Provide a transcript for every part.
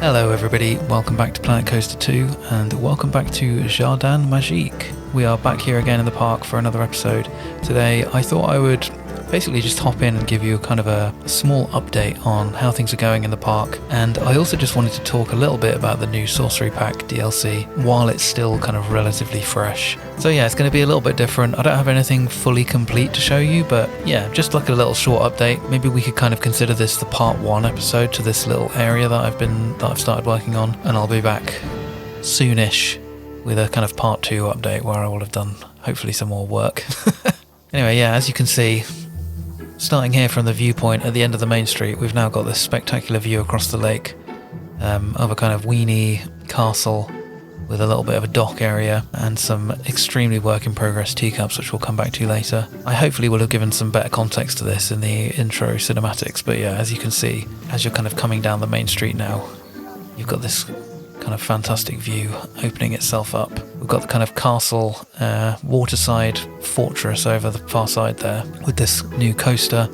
Hello everybody, welcome back to Planet Coaster 2 and welcome back to Jardin Magique. We are back here again in the park for another episode. Today I thought I would basically just hop in and give you kind of a small update on how things are going in the park, and I also just wanted to talk a little bit about the new Sorcery Pack DLC while it's still kind of relatively fresh. So yeah, it's going to be a little bit different. I don't have anything fully complete to show you, but yeah, just like a little short update. Maybe we could kind of consider this the part 1 episode to this little area that I've started working on, and I'll be back soonish with a kind of part 2 update where I will have done hopefully some more work. Anyway, yeah, as you can see, starting here from the viewpoint at the end of the main street, we've now got this spectacular view across the lake of a kind of weeny castle with a little bit of a dock area and some extremely work in progress teacups, which we'll come back to later. I hopefully will have given some better context to this in the intro cinematics, but yeah, as you can see, as you're kind of coming down the main street now, you've got this kind of fantastic view opening itself up. We've got the kind of castle waterside fortress over the far side there with this new coaster,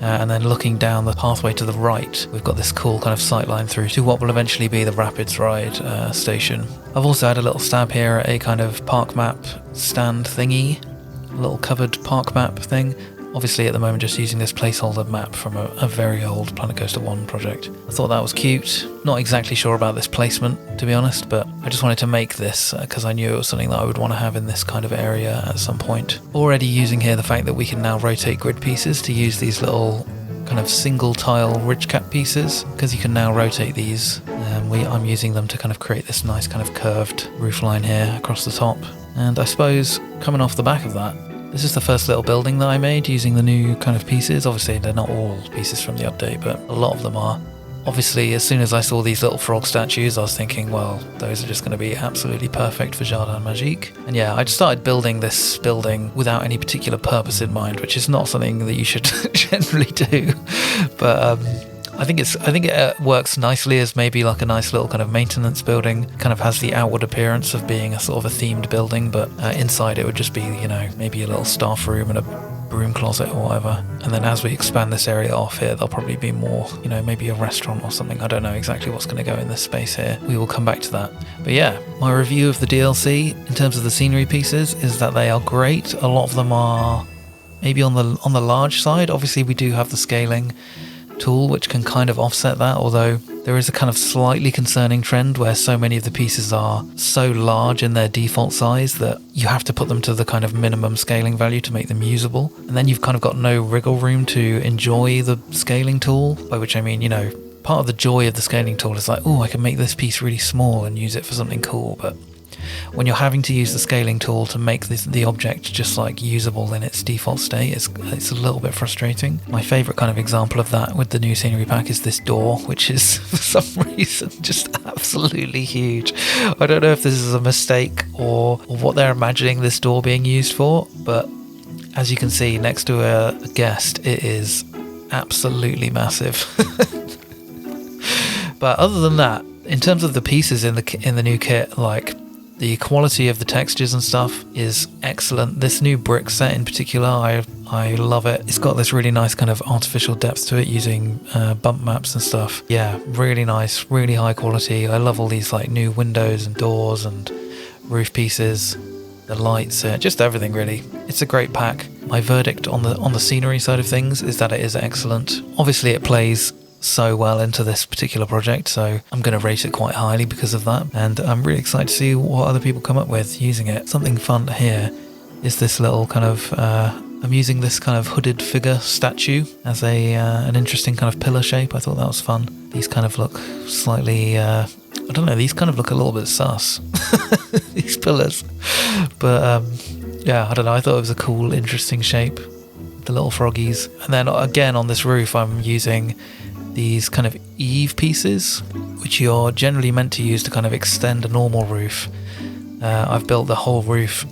and then looking down the pathway to the right, we've got this cool kind of sightline through to what will eventually be the Rapids Ride station. I've also had a little stab here at a kind of park map stand thingy, a little covered park map thing. Obviously at the moment just using this placeholder map from a very old Planet Coaster 1 project. I thought that was cute. Not exactly sure about this placement, to be honest, but I just wanted to make this because I knew it was something that I would want to have in this kind of area at some point. Already using here the fact that we can now rotate grid pieces to use these little kind of single tile ridge cap pieces, because you can now rotate these. I'm using them to kind of create this nice kind of curved roof line here across the top. And I suppose coming off the back of that, this is the first little building that I made using the new kind of pieces. Obviously they're not all pieces from the update, but a lot of them are. Obviously as soon as I saw these little frog statues, I was thinking, well, those are just going to be absolutely perfect for Jardin Magique. And yeah, I just started building this building without any particular purpose in mind, which is not something that you should generally do. But I think it works nicely as maybe like a nice little kind of maintenance building. Kind of has the outward appearance of being a sort of a themed building, but inside it would just be, you know, maybe a little staff room and a broom closet or whatever. And then as we expand this area off here, there'll probably be more, you know, maybe a restaurant or something. I don't know exactly what's going to go in this space here. We will come back to that. But yeah, my review of the DLC in terms of the scenery pieces is that they are great. A lot of them are maybe on the large side. Obviously we do have the scaling tool which can kind of offset that, although there is a kind of slightly concerning trend where so many of the pieces are so large in their default size that you have to put them to the kind of minimum scaling value to make them usable, and then you've kind of got no wriggle room to enjoy the scaling tool, by which I mean, you know, part of the joy of the scaling tool is like, oh, I can make this piece really small and use it for something cool, but when you're having to use the scaling tool to make the object just like usable in its default state, it's a little bit frustrating. My favourite kind of example of that with the new scenery pack is this door, which is for some reason just absolutely huge. I don't know if this is a mistake or what they're imagining this door being used for, but as you can see next to a guest, it is absolutely massive. But other than that, in terms of the pieces in the new kit, like the quality of the textures and stuff is excellent. This new brick set in particular, I love it. It's got this really nice kind of artificial depth to it using bump maps and stuff. Yeah, really nice, really high quality. I love all these like new windows and doors and roof pieces, the lights, just everything really. It's a great pack. My verdict on the scenery side of things is that it is excellent. Obviously it plays so well into this particular project, so I'm going to rate it quite highly because of that, and I'm really excited to see what other people come up with using it. Something fun here is this little kind of I'm using this kind of hooded figure statue as an interesting kind of pillar shape. I thought that was fun. These kind of look slightly I don't know, these kind of look a little bit sus. These pillars, but yeah, I don't know, I thought it was a cool, interesting shape, the little froggies. And then again on this roof I'm using these kind of eave pieces, which you're generally meant to use to kind of extend a normal roof. I've built the whole roof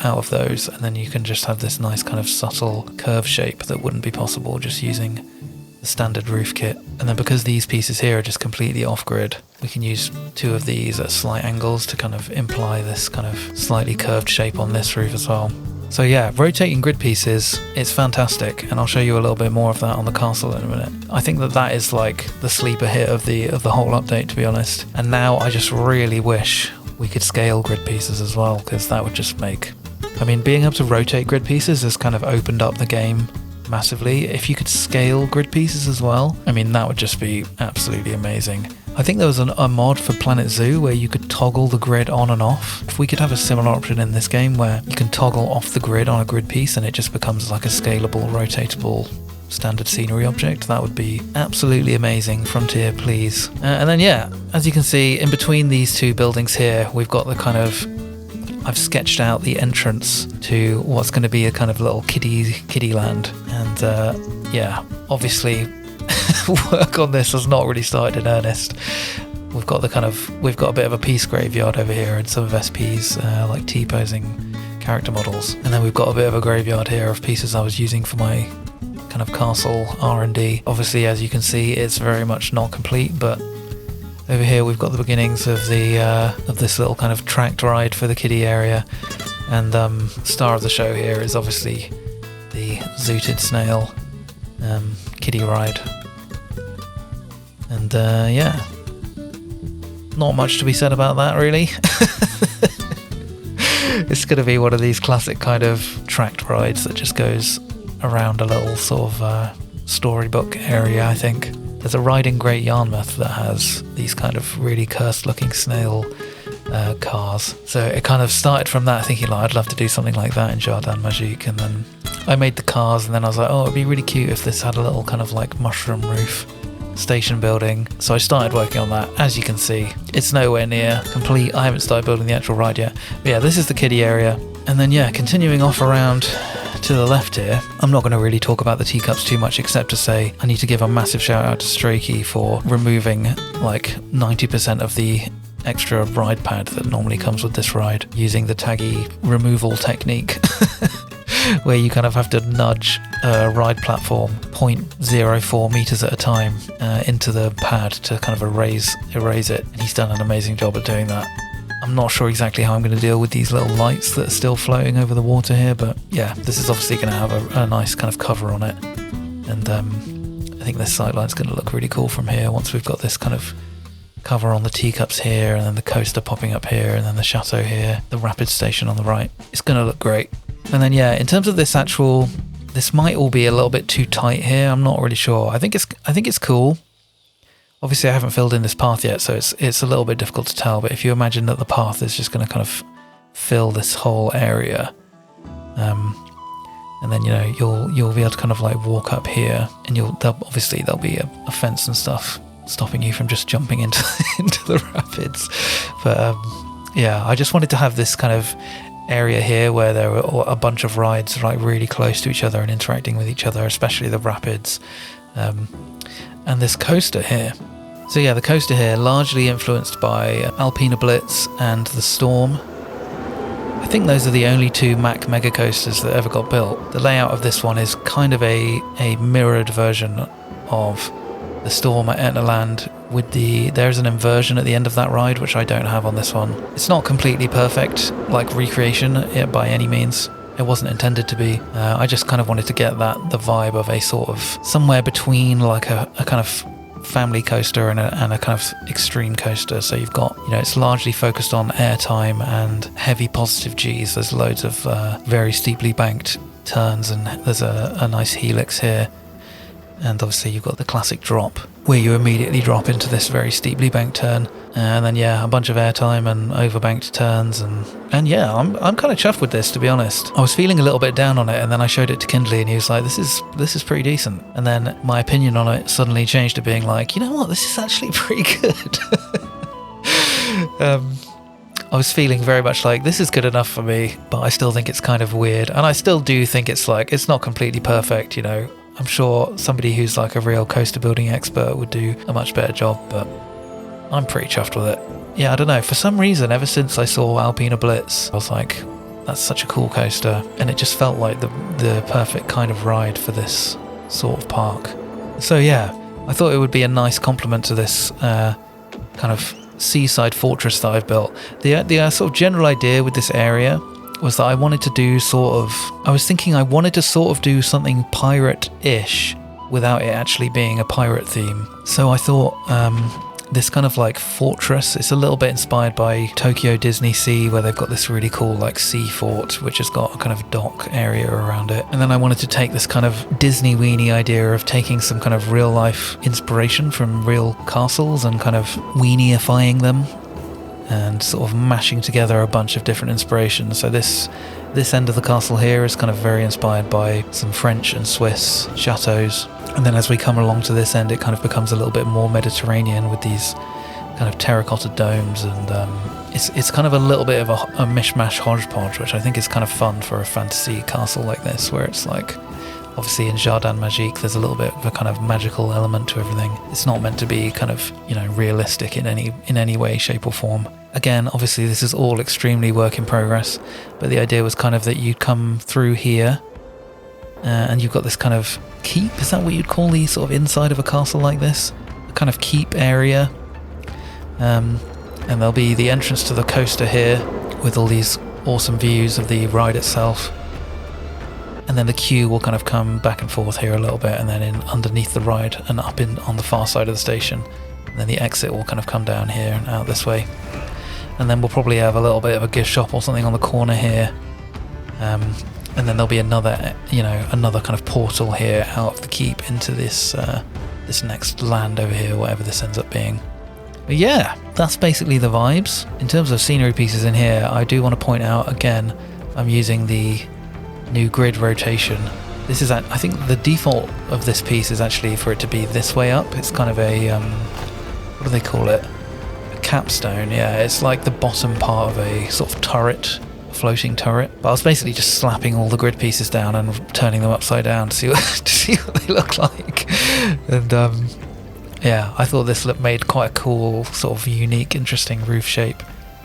out of those, and then you can just have this nice kind of subtle curve shape that wouldn't be possible just using the standard roof kit. And then because these pieces here are just completely off-grid, we can use 2 of these at slight angles to kind of imply this kind of slightly curved shape on this roof as well. So yeah, rotating grid pieces, it's fantastic, and I'll show you a little bit more of that on the castle in a minute. I think that is like the sleeper hit of the whole update, to be honest. And now I just really wish we could scale grid pieces as well, because that would just make... I mean, being able to rotate grid pieces has kind of opened up the game massively. If you could scale grid pieces as well, I mean, that would just be absolutely amazing. I think there was a mod for Planet Zoo where you could toggle the grid on and off. If we could have a similar option in this game where you can toggle off the grid on a grid piece and it just becomes like a scalable, rotatable standard scenery object, that would be absolutely amazing. Frontier, please. And then yeah, as you can see, in between these two buildings here, we've got the kind of... I've sketched out the entrance to what's going to be a kind of little kiddie land. And yeah, obviously work on this has not really started in earnest. We've got a bit of a piece graveyard over here and some of SP's like T-posing character models. And then we've got a bit of a graveyard here of pieces I was using for my kind of castle R&D. Obviously, as you can see, it's very much not complete, but over here we've got the beginnings of this little kind of tracked ride for the kiddie area, and star of the show here is obviously the zooted snail kiddie ride. And yeah, not much to be said about that really. It's going to be one of these classic kind of tracked rides that just goes around a little sort of storybook area, I think. There's a ride in Great Yarmouth that has these kind of really cursed looking snail cars. So it kind of started from that, thinking like I'd love to do something like that in Jardin Magique, and then I made the cars, and then I was like, oh, it'd be really cute if this had a little kind of like mushroom roof station building. So I started working on that. As you can see, it's nowhere near complete. I haven't started building the actual ride yet. But yeah, this is the kiddie area. And then yeah, continuing off around to the left here, I'm not going to really talk about the teacups too much, except to say I need to give a massive shout out to Strakey for removing like 90% of the extra ride pad that normally comes with this ride, using the taggy removal technique where you kind of have to nudge a ride platform 0.04 meters at a time into the pad to kind of erase it, and he's done an amazing job at doing that. I'm not sure exactly how I'm going to deal with these little lights that are still floating over the water here, but yeah, this is obviously going to have a nice kind of cover on it. And I think this sightline's going to look really cool from here once we've got this kind of cover on the teacups here, and then the coaster popping up here, and then the chateau here, the rapid station on the right. It's going to look great. And then yeah, in terms of this might all be a little bit too tight here. I'm not really sure. I think it's cool. Obviously, I haven't filled in this path yet, so it's a little bit difficult to tell. But if you imagine that the path is just going to kind of fill this whole area, and then you'll be able to kind of like walk up here, and there'll be a fence and stuff stopping you from just jumping into the rapids. But yeah, I just wanted to have this kind of area here where there were a bunch of rides like really close to each other and interacting with each other, especially the rapids. And this coaster here. So yeah, the coaster here, largely influenced by Alpina Blitz and the Storm. I think those are the only two Mack Mega Coasters that ever got built. The layout of this one is kind of a mirrored version of the Storm at Etnaland, with there's an inversion at the end of that ride, which I don't have on this one. It's not completely perfect, like recreation by any means. It wasn't intended to be. I just kind of wanted to get the vibe of a sort of somewhere between like a kind of family coaster and a kind of extreme coaster. So you've got, it's largely focused on airtime and heavy positive Gs. There's loads of very steeply banked turns, and there's a nice helix here. And obviously you've got the classic drop where you immediately drop into this very steeply banked turn, and then yeah, a bunch of airtime and overbanked turns, and yeah, I'm kind of chuffed with this, to be honest. I was feeling a little bit down on it, and then I showed it to Kindley, and he was like, this is pretty decent. And then my opinion on it suddenly changed to being like, you know what, this is actually pretty good. I was feeling very much like this is good enough for me, but I still think it's kind of weird, and I still do think it's not completely perfect. I'm sure somebody who's like a real coaster building expert would do a much better job, but I'm pretty chuffed with it. Yeah, I don't know, for some reason, ever since I saw Alpina Blitz, I was like, that's such a cool coaster, and it just felt like the perfect kind of ride for this sort of park. So yeah, I thought it would be a nice complement to this kind of seaside fortress that I've built. The sort of general idea with this area was that I wanted to do I was thinking I wanted to sort of do something pirate-ish without it actually being a pirate theme. So I thought this kind of like fortress, it's a little bit inspired by Tokyo Disney Sea, where they've got this really cool like sea fort which has got a kind of dock area around it. And then I wanted to take this kind of Disney weenie idea of taking some kind of real life inspiration from real castles and kind of weenie-ifying them and sort of mashing together a bunch of different inspirations. So this end of the castle here is kind of very inspired by some French and Swiss chateaus. And then as we come along to this end, it kind of becomes a little bit more Mediterranean with these kind of terracotta domes, and it's kind of a little bit of a mishmash hodgepodge, which I think is kind of fun for a fantasy castle like this, where it's like, obviously in Jardin Magique there's a little bit of a kind of magical element to everything. It's not meant to be kind of, you know, realistic in any way, shape or form. Again, obviously this is all extremely work in progress, but the idea was kind of that you'd come through here and you've got this kind of keep, is that what you'd call the sort of inside of a castle like this? A kind of keep area. And there'll be the entrance to the coaster here with all these awesome views of the ride itself. And then the queue will kind of come back and forth here a little bit, and then in underneath the ride and up on the far side of the station. And then the exit will kind of come down here and out this way. And then we'll probably have a little bit of a gift shop or something on the corner here. And then there'll be another kind of portal here out of the keep into this next land over here, whatever this ends up being. But yeah, that's basically the vibes. In terms of scenery pieces in here, I do want to point out again, I'm using the new grid rotation. This is, I think the default of this piece is actually for it to be this way up. It's kind of a, what do they call it? A capstone, yeah. It's like the bottom part of a sort of turret, floating turret. But I was basically just slapping all the grid pieces down and turning them upside down to see what they look like. And yeah, I thought this made quite a cool, sort of unique, interesting roof shape,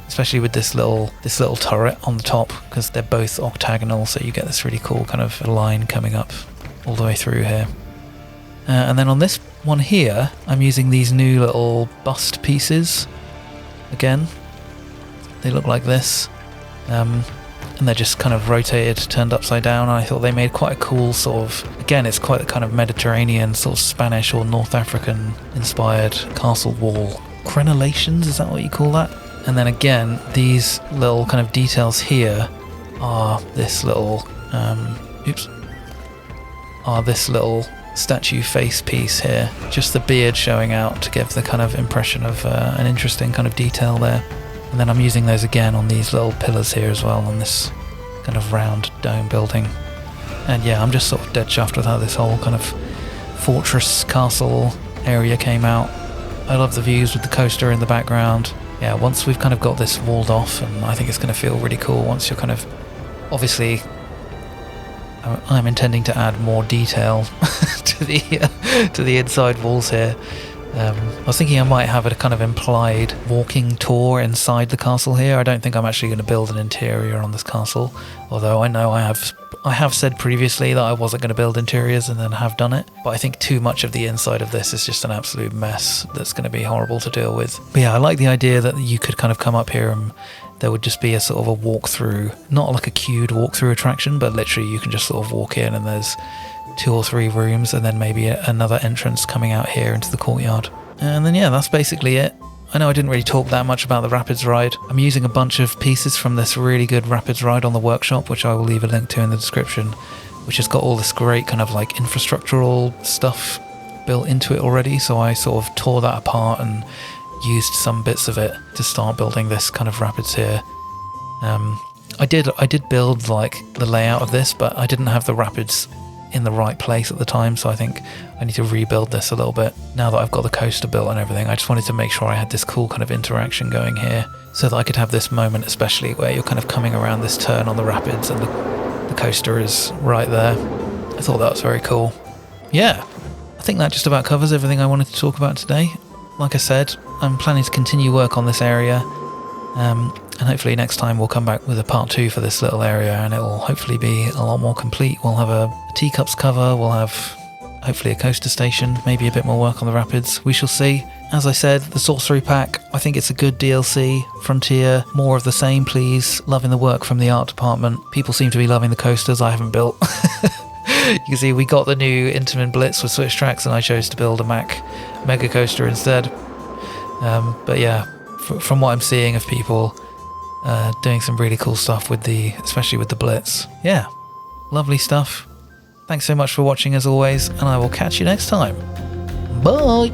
especially with this little turret on the top, because they're both octagonal, so you get this really cool kind of line coming up all the way through here. And then on this one here, I'm using these new little bust pieces. Again, they look like this. And they're just kind of rotated, turned upside down. I thought they made quite a cool sort of, again, it's quite a kind of Mediterranean, sort of Spanish or North African inspired castle wall. Crenellations, is that what you call that? And then again, these little kind of details here are this little, statue face piece here. Just the beard showing out to give the kind of impression of an interesting kind of detail there. And then I'm using those again on these little pillars here as well, on this kind of round dome building. And yeah, I'm just sort of dead chuffed with how this whole kind of fortress castle area came out. I love the views with the coaster in the background. Yeah, once we've kind of got this walled off, and I think it's going to feel really cool once you're kind of, obviously, I'm intending to add more detail to the inside walls here. I was thinking I might have a kind of implied walking tour inside the castle here. I don't think I'm actually going to build an interior on this castle, although I know I have said previously that I wasn't going to build interiors and then have done it. But I think too much of the inside of this is just an absolute mess that's going to be horrible to deal with. But yeah, I like the idea that you could kind of come up here and there would just be a sort of a walkthrough, not like a queued walkthrough attraction, but literally you can just sort of walk in and there's 2 or 3 rooms and then maybe another entrance coming out here into the courtyard. And then yeah, that's basically it. I know I didn't really talk that much about the Rapids ride. I'm using a bunch of pieces from this really good Rapids ride on the workshop, which I will leave a link to in the description, which has got all this great kind of like infrastructural stuff built into it already. So I sort of tore that apart and used some bits of it to start building this kind of Rapids here. I did build like the layout of this, but I didn't have the Rapids in the right place at the time, so I think I need to rebuild this a little bit. Now that I've got the coaster built and everything, I just wanted to make sure I had this cool kind of interaction going here, so that I could have this moment especially where you're kind of coming around this turn on the Rapids and the coaster is right there. I thought that was very cool. Yeah, I think that just about covers everything I wanted to talk about today. Like I said, I'm planning to continue work on this area, and hopefully next time we'll come back with a part 2 for this little area, and it will hopefully be a lot more complete. We'll have a Teacups cover, we'll have hopefully a coaster station, maybe a bit more work on the rapids. We shall see. As I said, the Sorcery Pack, I think it's a good DLC. Frontier, more of the same please. Loving the work from the art department. People seem to be loving the coasters I haven't built. You can see we got the new Intamin Blitz with switch tracks and I chose to build a Mack Mega Coaster instead. But yeah, from what I'm seeing of people doing some really cool stuff with especially with the Blitz. Yeah, lovely stuff. Thanks so much for watching as always, and I will catch you next time. Bye!